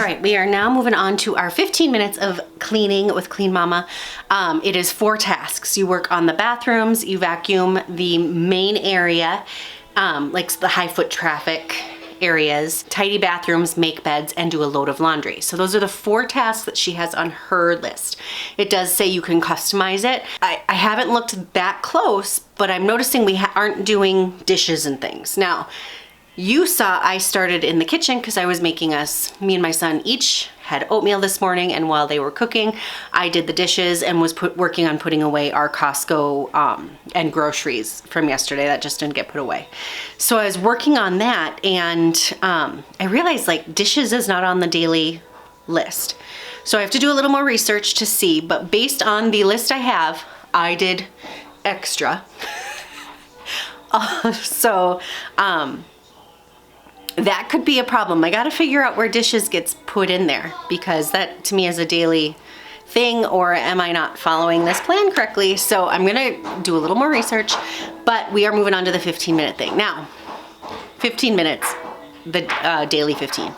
right, we are now moving on to our 15 minutes of cleaning with Clean Mama. It is 4 tasks. You work on the bathrooms, you vacuum the main area, like the high foot traffic areas, tidy bathrooms, make beds, and do a load of laundry. So those are the 4 tasks that she has on her list. It does say you can customize it. I haven't looked that close, but I'm noticing we aren't doing dishes and things. Now, you saw I started in the kitchen because I was making me and my son each had oatmeal this morning, and while they were cooking, I did the dishes and was working on putting away our Costco and groceries from yesterday that just didn't get put away. So I was working on that, and I realized like dishes is not on the daily list. So I have to do a little more research to see, but based on the list I have, I did extra. That could be a problem. I gotta figure out where dishes gets put in there, because that to me is a daily thing, or am I not following this plan correctly? So I'm gonna do a little more research, but we are moving on to the 15-minute thing. Now, 15 minutes, the daily 15.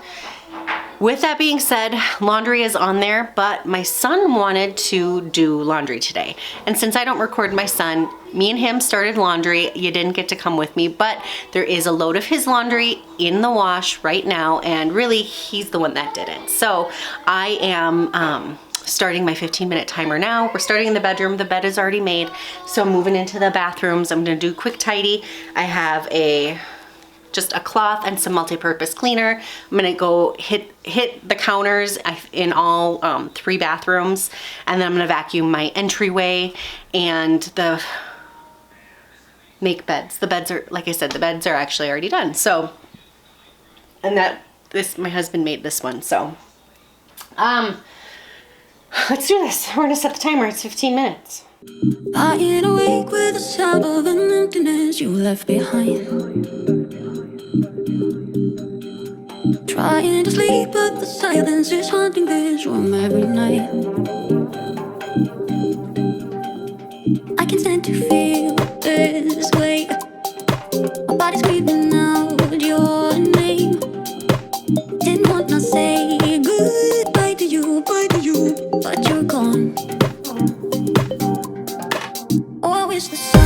With that being said, laundry is on there, but my son wanted to do laundry today. And since I don't record my son, me and him started laundry. You didn't get to come with me, but there is a load of his laundry in the wash right now, and really he's the one that did it. So I am starting my 15-minute timer now. We're starting in the bedroom. The bed is already made. So I'm moving into the bathrooms. I'm gonna do quick tidy. I have just a cloth and some multi-purpose cleaner. I'm gonna go hit the counters in all 3 bathrooms, and then I'm gonna vacuum my entryway and the make beds. The beds are, like I said, the beds are actually already done. So, and my husband made this one. So, let's do this. We're gonna set the timer. It's 15 minutes. Lying awake with the sound of an emptiness you left behind. Trying to sleep, but the silence is haunting this room every night. I can stand to feel this way. My body's screaming out your name. Didn't wanna say goodbye to you, but you're gone. Oh, I wish the sun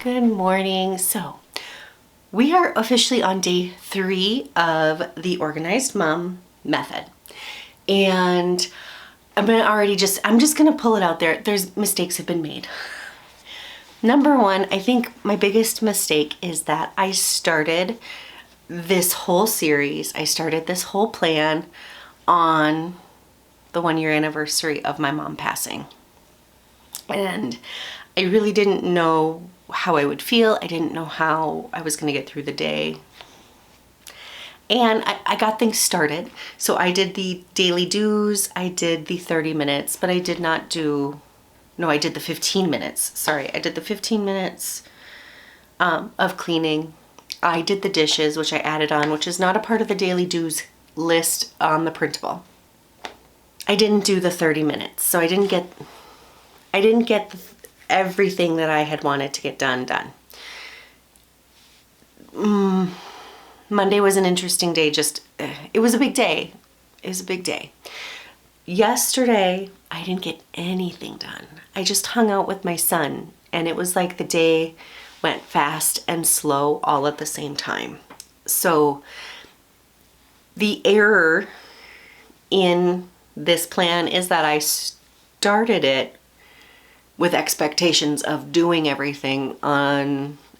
Good morning. So we are officially on day 3 of the Organized Mom method. And I'm just gonna pull it out there. There's mistakes have been made. Number 1, I think my biggest mistake is that I started this whole series, I started this whole plan on the 1-year anniversary of my mom passing. And I really didn't know how I would feel. I didn't know how I was going to get through the day. And I got things started. So I did the daily do's, I did the 30 minutes, but I did not do, no, I did the 15 minutes. Sorry, I did the 15 minutes of cleaning. I did the dishes, which I added on, which is not a part of the daily do's list on the printable. I didn't do the 30 minutes, so I didn't get everything that I had wanted to get done. Monday was an interesting day. It was a big day. It was a big day. Yesterday, I didn't get anything done. I just hung out with my son, and it was like the day went fast and slow all at the same time. So the error in this plan is that I started it with expectations of doing everything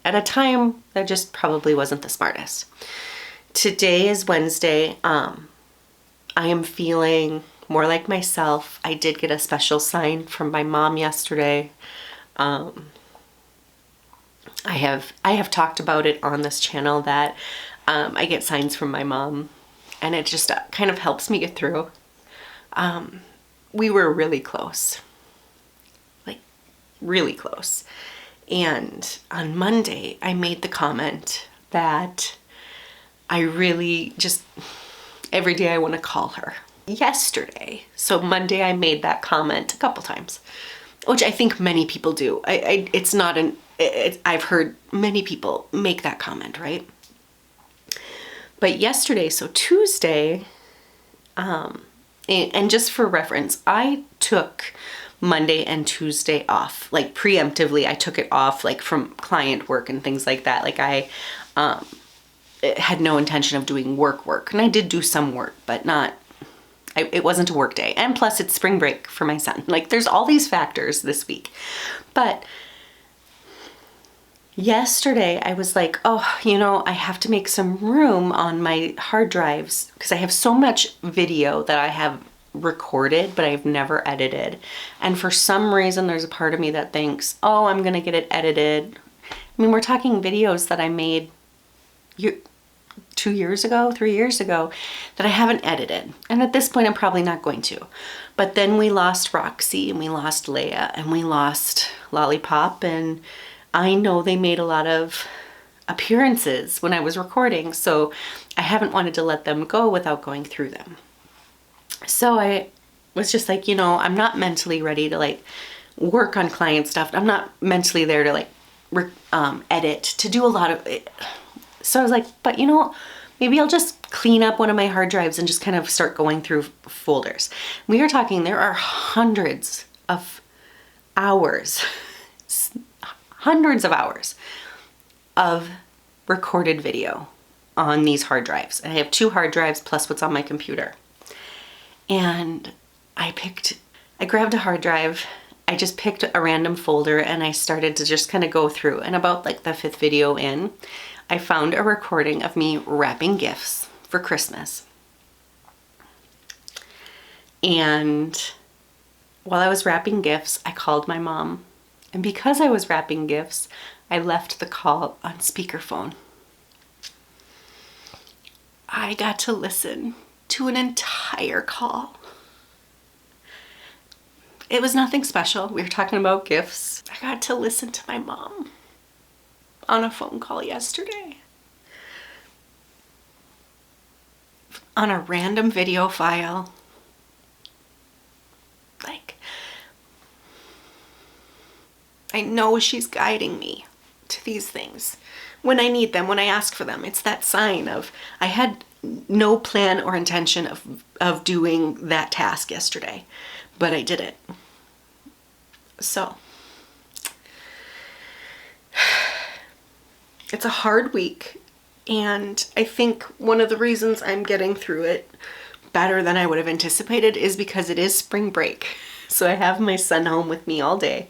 at a time that just probably wasn't the smartest. Today is Wednesday. I am feeling more like myself. I did get a special sign from my mom yesterday. I have talked about it on this channel that I get signs from my mom, and it just kind of helps me get through. We were really close, like really close. And on Monday, I made the comment that I really just, every day I want to call her. Yesterday, so Monday, I made that comment a couple times, which I think many people do. I've heard many people make that comment, right? But yesterday, so Tuesday, and just for reference, I took Monday and Tuesday off, like preemptively. I took it off, like from client work and things like that. Like I had no intention of doing work, and I did do some work, but it wasn't a work day. And plus it's spring break for my son. Like there's all these factors this week. But yesterday I was like, oh, I have to make some room on my hard drives because I have so much video that I have recorded, but I've never edited. And for some reason, there's a part of me that thinks, oh, I'm going to get it edited. I mean, we're talking videos that I made 2 years ago, 3 years ago that I haven't edited. And at this point, I'm probably not going to. But then we lost Roxy and we lost Leia and we lost Lollipop. And I know they made a lot of appearances when I was recording. So I haven't wanted to let them go without going through them. So I was just like, I'm not mentally ready to like work on client stuff. I'm not mentally there to like edit, to do a lot of it. So I was like, but maybe I'll just clean up one of my hard drives and just kind of start going through folders. We are talking, there are hundreds of hours of recorded video on these hard drives. I have 2 hard drives plus what's on my computer. And I grabbed a hard drive, I just picked a random folder and I started to just kind of go through. And about like the 5th video in, I found a recording of me wrapping gifts for Christmas. And while I was wrapping gifts, I called my mom. And because I was wrapping gifts, I left the call on speakerphone. I got to listen to an entire call. It was nothing special. We were talking about gifts. I got to listen to my mom on a phone call yesterday. On a random video file. Like, I know she's guiding me to these things when I need them, when I ask for them. It's that sign of, I had no plan or intention of doing that task yesterday, but I did it. So it's a hard week, and I think one of the reasons I'm getting through it better than I would have anticipated is because it is spring break. So I have my son home with me all day.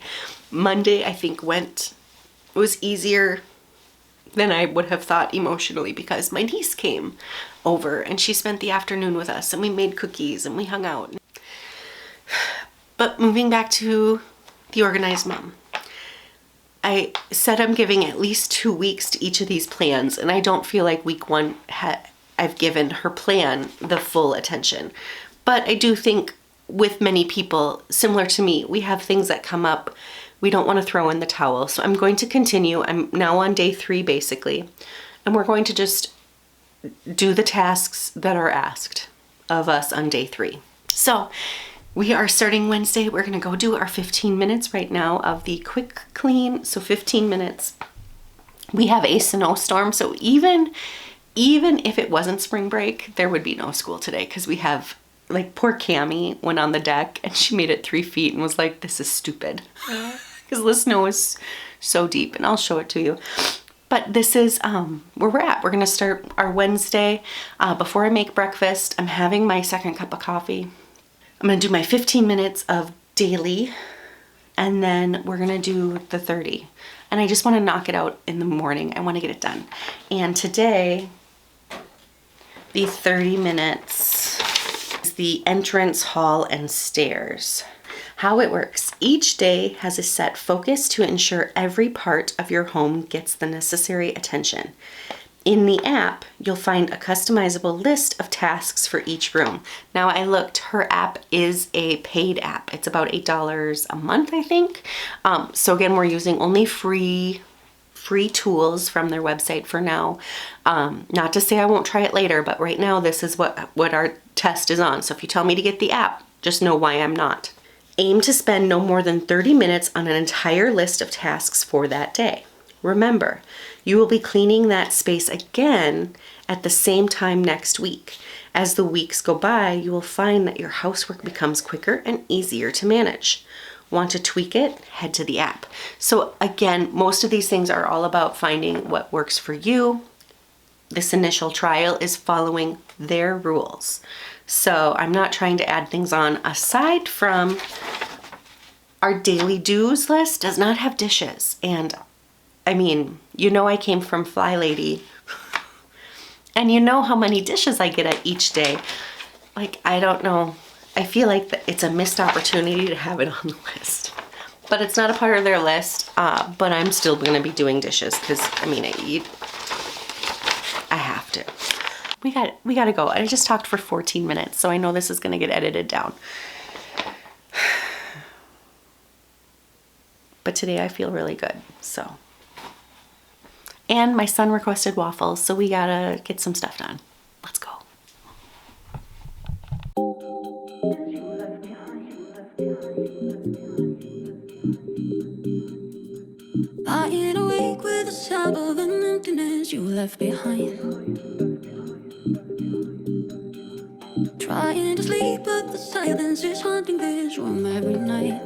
Monday, I think, was easier than I would have thought emotionally, because my niece came over and she spent the afternoon with us and we made cookies and we hung out. But moving back to the organized mom, I said I'm giving at least 2 weeks to each of these plans, and I don't feel like week one I've given her plan the full attention. But I do think with many people similar to me, we have things that come up we don't want to throw in the towel. So I'm going to continue. I'm now on day 3 basically, and we're going to just do the tasks that are asked of us on day 3. So we are starting Wednesday. We're going to go do our 15 minutes right now of the quick clean. So 15 minutes. We have a snowstorm, so even if it wasn't spring break, there would be no school today, because we have, like, poor Cammie went on the deck and she made it 3 feet and was like, this is stupid. Because the snow is so deep, and I'll show it to you. But this is where we're at. We're gonna start our Wednesday. Before I make breakfast, I'm having my second cup of coffee. I'm gonna do my 15 minutes of daily, and then we're gonna do the 30. And I just wanna knock it out in the morning. I wanna get it done. And today, the 30 minutes is the entrance, hall, and stairs. How it works: each day has a set focus to ensure every part of your home gets the necessary attention. In the app, you'll find a customizable list of tasks for each room. Now, I looked, her app is a paid app. It's about $8 a month, I think. So again, we're using only free tools from their website for now. Not to say I won't try it later, but right now this is what our test is on. So if you tell me to get the app, just know why I'm not. Aim to spend no more than 30 minutes on an entire list of tasks for that day. Remember, you will be cleaning that space again at the same time next week. As the weeks go by, you will find that your housework becomes quicker and easier to manage. Want to tweak it? Head to the app. So again, most of these things are all about finding what works for you. This initial trial is following their rules. So I'm not trying to add things on. Aside from our daily do's list does not have dishes. And I mean, you know, I came from Fly Lady and you know how many dishes I get at each day. Like, I don't know. I feel like it's a missed opportunity to have it on the list. But it's not a part of their list, but I'm still going to be doing dishes because, I mean, I have to. We got to go. I just talked for 14 minutes, so I know this is going to get edited down. But today I feel really good, so. And my son requested waffles, so we got to get some stuff done. Let's go. Lying awake with the sound of an emptiness you left behind. Trying to sleep, but the silence is haunting this room every night.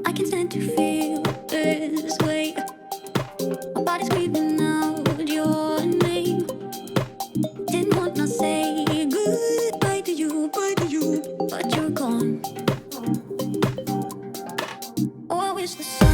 I can stand to feel this way. My body's screaming out your name. Didn't want to say goodbye to you, but you're gone. Oh, I wish the sun.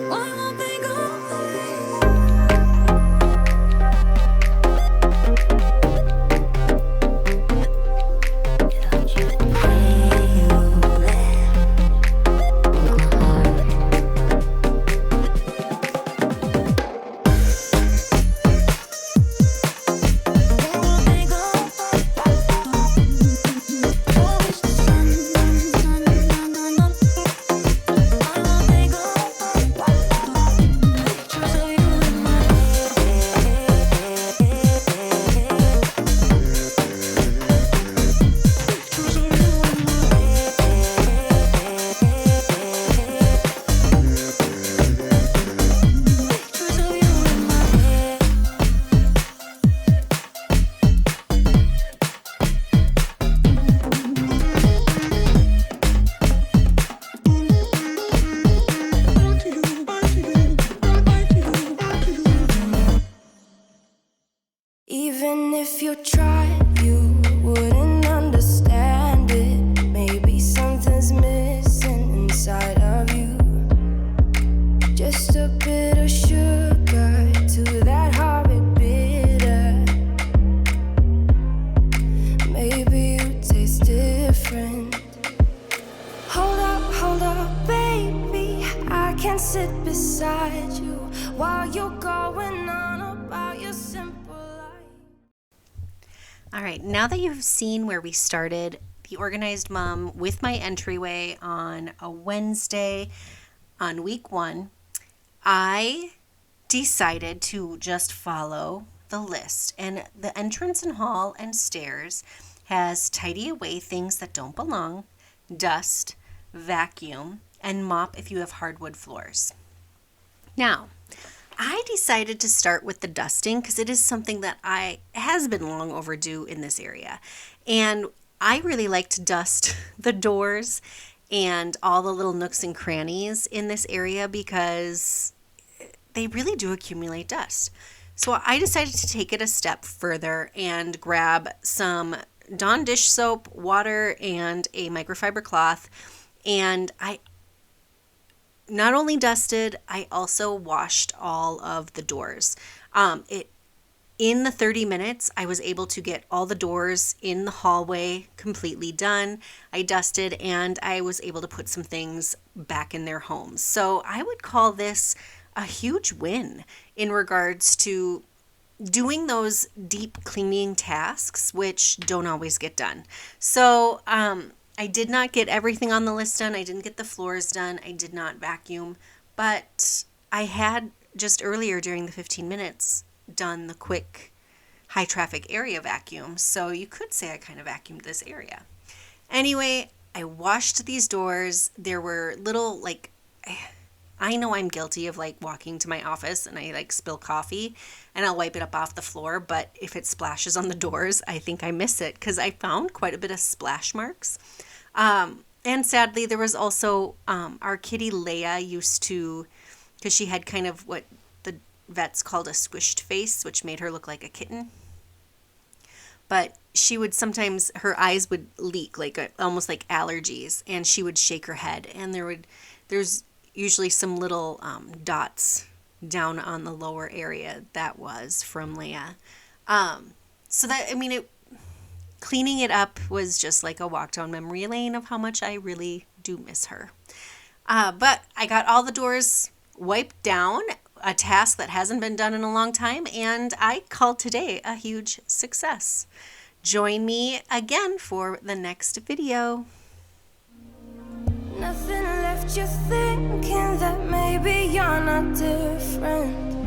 Wanna be gone. Even if you tried, you wouldn't understand it. Maybe something's missing inside of you. Just a bit of sugar to that horrid bitter. Maybe you taste different. Hold up, baby. I can sit beside you while you're going on about your simple. All right, now that you've seen where we started, the organized mom with my entryway on a Wednesday on week 1, I decided to just follow the list. And the entrance and hall and stairs has tidy away things that don't belong, dust, vacuum, and mop if you have hardwood floors. Now, I decided to start with the dusting because it is something that has been long overdue in this area. And I really like to dust the doors and all the little nooks and crannies in this area because they really do accumulate dust. So I decided to take it a step further and grab some Dawn dish soap, water, and a microfiber cloth. And I not only dusted, I also washed all of the doors. In the 30 minutes, I was able to get all the doors in the hallway completely done. I dusted and I was able to put some things back in their homes. So I would call this a huge win in regards to doing those deep cleaning tasks, which don't always get done. So, I did not get everything on the list done. I didn't get the floors done. I did not vacuum, but I had just earlier during the 15 minutes done the quick high traffic area vacuum. So you could say I kind of vacuumed this area. Anyway, I washed these doors. There were little I know I'm guilty of walking to my office and I spill coffee and I'll wipe it up off the floor. But if it splashes on the doors, I think I miss it because I found quite a bit of splash marks. And sadly, there was also our kitty Leia used to, because she had kind of what the vets called a squished face, which made her look like a kitten. But she would sometimes, her eyes would leak almost like allergies, and she would shake her head. And there's usually some little dots down on the lower area that was from Leia. Cleaning it up was just like a walk down memory lane of how much I really do miss her. But I got all the doors wiped down, a task that hasn't been done in a long time, and I called today a huge success. Join me again for the next video. Nothing left you thinking that maybe you're not different.